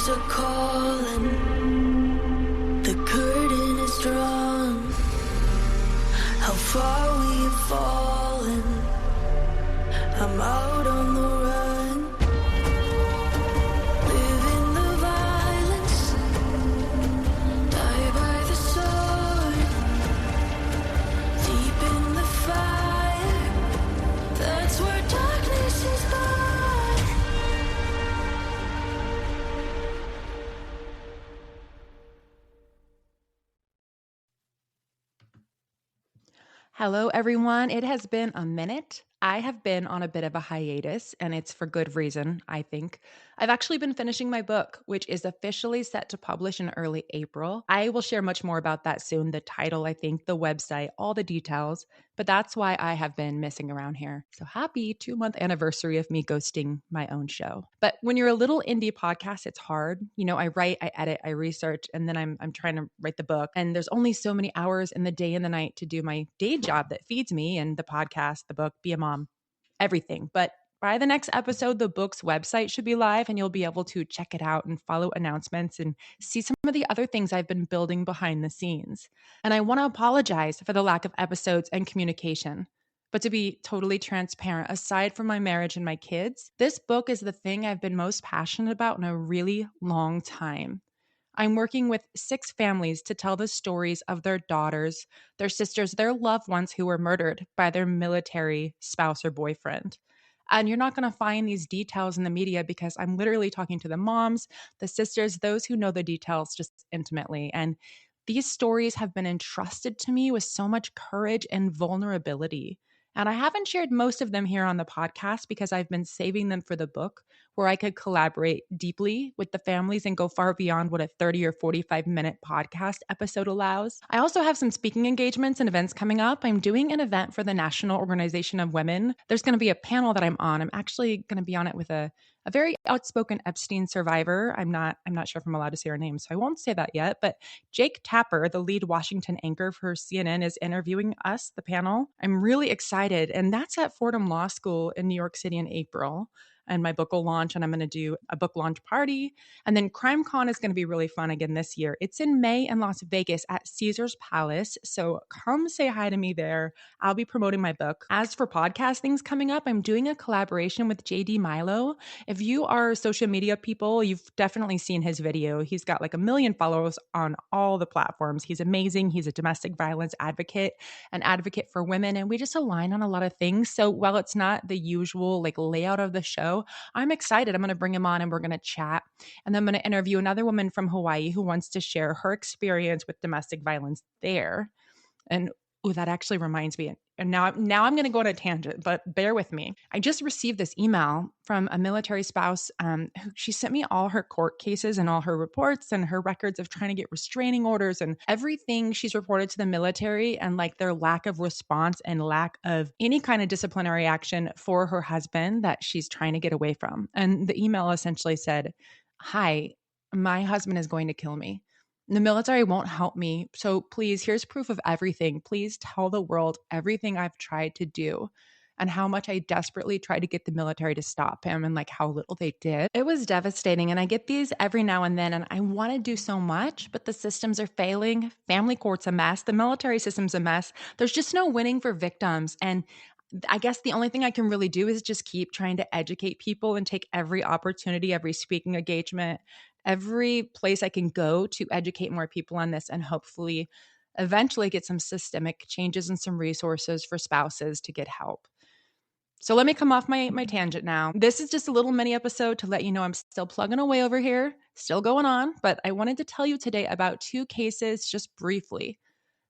Stars are calling, the curtain is drawn. How far we have fallen, I'm out on the run. Live in the violence, die by the sword. Deep in the fire, that's where darkness is born. Hello, everyone. It has been a minute. I have been on a bit of a hiatus, and it's for good reason, I think. I've actually been finishing my book, which is officially set to publish in early April. I will share much more about that soon, the title, I think, the website, all the details, but that's why I have been missing around here. So happy 2-month anniversary of me ghosting my own show. But when you're a little indie podcast, it's hard. You know, I write, I edit, I research, and then I'm trying to write the book. And there's only so many hours in the day and the night to do my day job that feeds me and the podcast, the book, be a mom, everything. But by the next episode, the book's website should be live and you'll be able to check it out and follow announcements and see some of the other things I've been building behind the scenes. And I want to apologize for the lack of episodes and communication. But to be totally transparent, aside from my marriage and my kids, this book is the thing I've been most passionate about in a really long time. I'm working with 6 families to tell the stories of their daughters, their sisters, their loved ones who were murdered by their military spouse or boyfriend. And you're not going to find these details in the media because I'm literally talking to the moms, the sisters, those who know the details just intimately. And these stories have been entrusted to me with so much courage and vulnerability. And I haven't shared most of them here on the podcast because I've been saving them for the book where I could collaborate deeply with the families and go far beyond what a 30 or 45-minute podcast episode allows. I also have some speaking engagements and events coming up. I'm doing an event for the National Organization of Women. There's going to be a panel that I'm on. I'm actually going to be on it with a very outspoken Epstein survivor. I'm not sure if I'm allowed to say her name, so I won't say that yet. But Jake Tapper, the lead Washington anchor for CNN, is interviewing us, the panel. I'm really excited. And that's at Fordham Law School in New York City in April. And my book will launch, and I'm going to do a book launch party. And then CrimeCon is going to be really fun again this year. It's in May in Las Vegas at Caesar's Palace. So come say hi to me there. I'll be promoting my book. As for podcast things coming up, I'm doing a collaboration with JD Milo. If you are social media people, you've definitely seen his video. He's got like 1 million followers on all the platforms. He's amazing. He's a domestic violence advocate, an advocate for women, and we just align on a lot of things. So while it's not the usual like layout of the show, I'm excited. I'm going to bring him on and we're going to chat. And then I'm going to interview another woman from Hawaii who wants to share her experience with domestic violence there. And that actually reminds me. And now I'm going to go on a tangent, but bear with me. I just received this email from a military spouse who she sent me all her court cases and all her reports and her records of trying to get restraining orders and everything she's reported to the military and like their lack of response and lack of any kind of disciplinary action for her husband that she's trying to get away from. And the email essentially said, "Hi, my husband is going to kill me. The military won't help me. So please, here's proof of everything. Please tell the world everything I've tried to do and how much I desperately tried to get the military to stop him and like how little they did." It was devastating. And I get these every now and then, and I want to do so much, but the systems are failing. Family court's a mess. The military system's a mess. There's just no winning for victims. And I guess the only thing I can really do is just keep trying to educate people and take every opportunity, every speaking engagement, every place I can go to educate more people on this and hopefully eventually get some systemic changes and some resources for spouses to get help. So let me come off my tangent now. This is just a little mini episode to let you know I'm still plugging away over here, still going on, but I wanted to tell you today about 2 cases just briefly.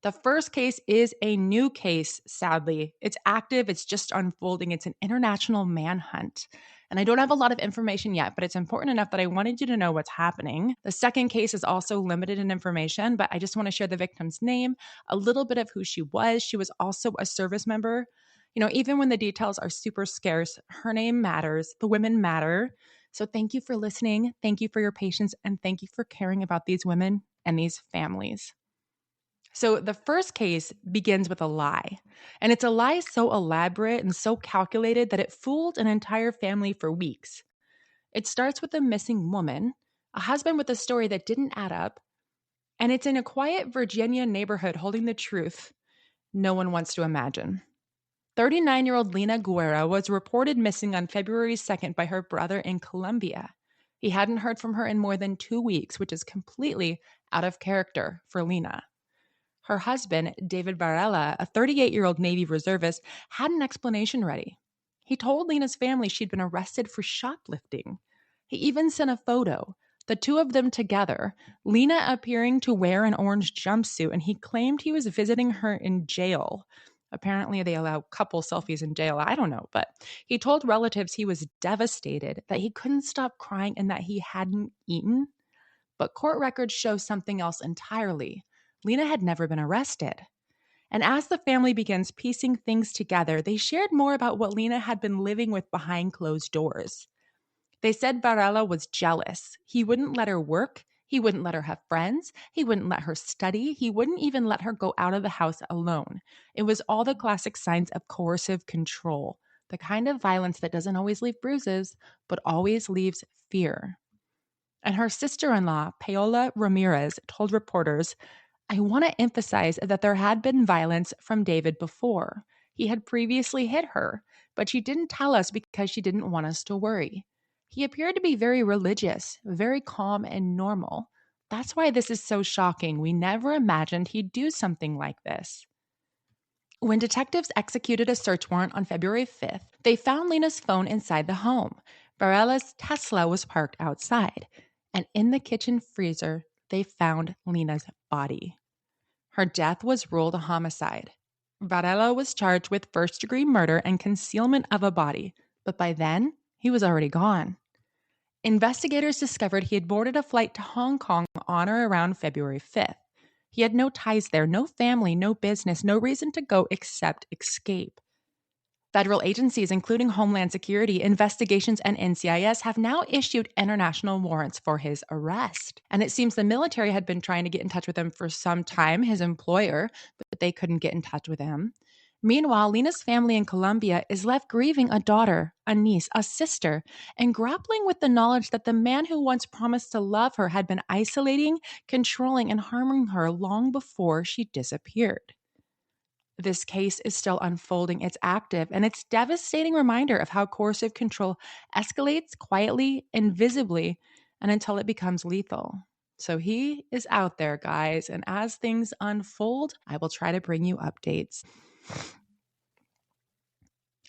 The first case is a new case, sadly. It's active, it's just unfolding. It's an international manhunt. And I don't have a lot of information yet, but it's important enough that I wanted you to know what's happening. The second case is also limited in information, but I just want to share the victim's name, a little bit of who she was. She was also a service member. You know, even when the details are super scarce, her name matters. The women matter. So thank you for listening. Thank you for your patience. And thank you for caring about these women and these families. So the first case begins with a lie. And it's a lie so elaborate and so calculated that it fooled an entire family for weeks. It starts with a missing woman, a husband with a story that didn't add up, and it's in a quiet Virginia neighborhood holding the truth no one wants to imagine. 39-year-old Lina Guerra was reported missing on February 2nd by her brother in Colombia. He hadn't heard from her in more than 2 weeks, which is completely out of character for Lina. Her husband, David Varela, a 38-year-old Navy reservist, had an explanation ready. He told Lina's family she'd been arrested for shoplifting. He even sent a photo, the two of them together, Lina appearing to wear an orange jumpsuit, and he claimed he was visiting her in jail. Apparently, they allow couple selfies in jail. I don't know, but he told relatives he was devastated, that he couldn't stop crying, and that he hadn't eaten. But court records show something else entirely. Lina had never been arrested. And as the family begins piecing things together, they shared more about what Lina had been living with behind closed doors. They said Varela was jealous. He wouldn't let her work. He wouldn't let her have friends. He wouldn't let her study. He wouldn't even let her go out of the house alone. It was all the classic signs of coercive control, the kind of violence that doesn't always leave bruises, but always leaves fear. And her sister-in-law, Paola Ramirez, told reporters, "I want to emphasize that there had been violence from David before. He had previously hit her, but she didn't tell us because she didn't want us to worry. He appeared to be very religious, very calm and normal. That's why this is so shocking. We never imagined he'd do something like this." When detectives executed a search warrant on February 5th, they found Lina's phone inside the home. Varela's Tesla was parked outside, and in the kitchen freezer, they found Lina's body. Her death was ruled a homicide. Varela was charged with first-degree murder and concealment of a body, but by then, he was already gone. Investigators discovered he had boarded a flight to Hong Kong on or around February 5th. He had no ties there, no family, no business, no reason to go except escape. Federal agencies, including Homeland Security, Investigations, and NCIS, have now issued international warrants for his arrest. And it seems the military had been trying to get in touch with him for some time, his employer, but they couldn't get in touch with him. Meanwhile, Lina's family in Colombia is left grieving a daughter, a niece, a sister, and grappling with the knowledge that the man who once promised to love her had been isolating, controlling, and harming her long before she disappeared. This case is still unfolding. It's active, and it's a devastating reminder of how coercive control escalates quietly, invisibly, and until it becomes lethal. So he is out there, guys, and as things unfold, I will try to bring you updates.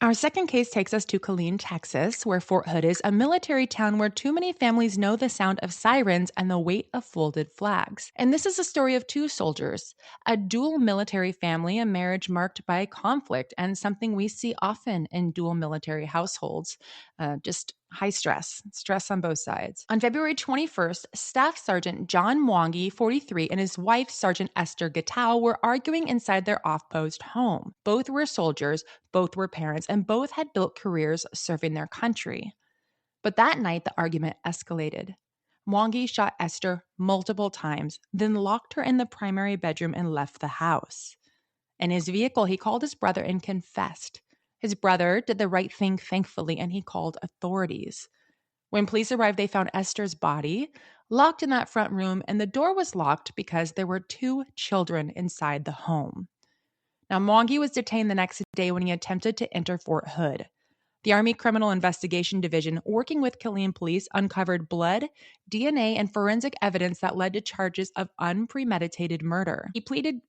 Our second case takes us to Killeen, Texas, where Fort Hood is, a military town where too many families know the sound of sirens and the weight of folded flags. And this is a story of two soldiers, a dual military family, a marriage marked by conflict, and something we see often in dual military households, just high stress on both sides. On February 21st, Staff Sergeant John Mwangi, 43, and his wife, Sergeant Esther Gitau, were arguing inside their off-post home. Both were soldiers, both were parents, and both had built careers serving their country. But that night, the argument escalated. Mwangi shot Esther multiple times, then locked her in the primary bedroom and left the house. In his vehicle, he called his brother and confessed. His brother did the right thing, thankfully, and he called authorities. When police arrived, they found Esther's body locked in that front room, and the door was locked because there were two children inside the home. Now, Mwangi was detained the next day when he attempted to enter Fort Hood. The Army Criminal Investigation Division, working with Killeen police, uncovered blood, DNA, and forensic evidence that led to charges of unpremeditated murder. He pleaded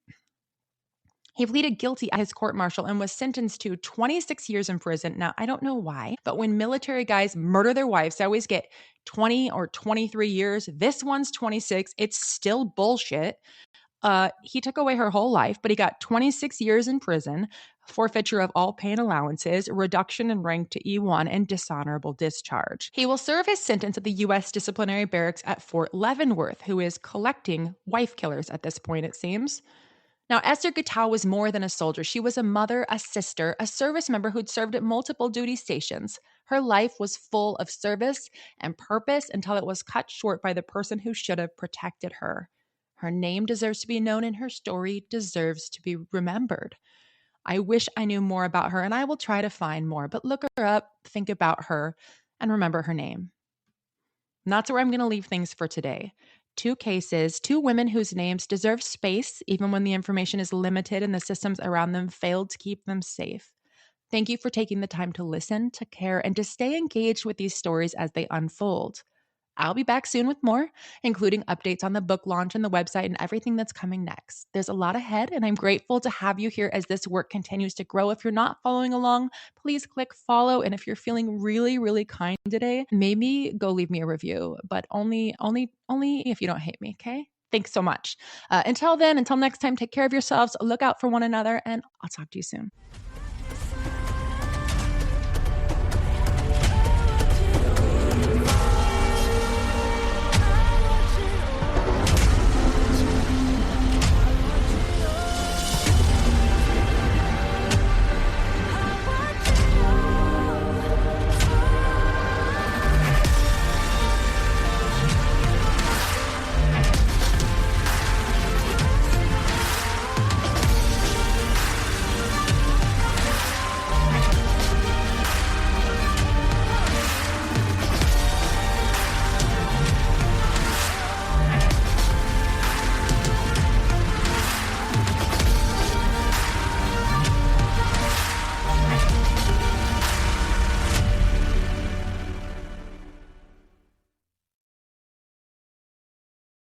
guilty at his court-martial and was sentenced to 26 years in prison. Now, I don't know why, but when military guys murder their wives, they always get 20 or 23 years. This one's 26. It's still bullshit. He took away her whole life, but he got 26 years in prison, forfeiture of all pay and allowances, reduction in rank to E1, and dishonorable discharge. He will serve his sentence at the U.S. Disciplinary Barracks at Fort Leavenworth, who is collecting wife killers at this point, it seems. Now, Esther Gitau was more than a soldier. She was a mother, a sister, a service member who'd served at multiple duty stations. Her life was full of service and purpose until it was cut short by the person who should have protected her. Her name deserves to be known and her story deserves to be remembered. I wish I knew more about her, and I will try to find more, but look her up, think about her, and remember her name. And that's where I'm going to leave things for today. 2 cases, 2 women whose names deserve space, even when the information is limited and the systems around them failed to keep them safe. Thank you for taking the time to listen, to care, and to stay engaged with these stories as they unfold. I'll be back soon with more, including updates on the book launch and the website and everything that's coming next. There's a lot ahead, and I'm grateful to have you here as this work continues to grow. If you're not following along, please click follow. And if you're feeling really, really kind today, maybe go leave me a review, but only if you don't hate me, okay? Thanks so much. Until then, until next time, take care of yourselves, look out for one another, and I'll talk to you soon.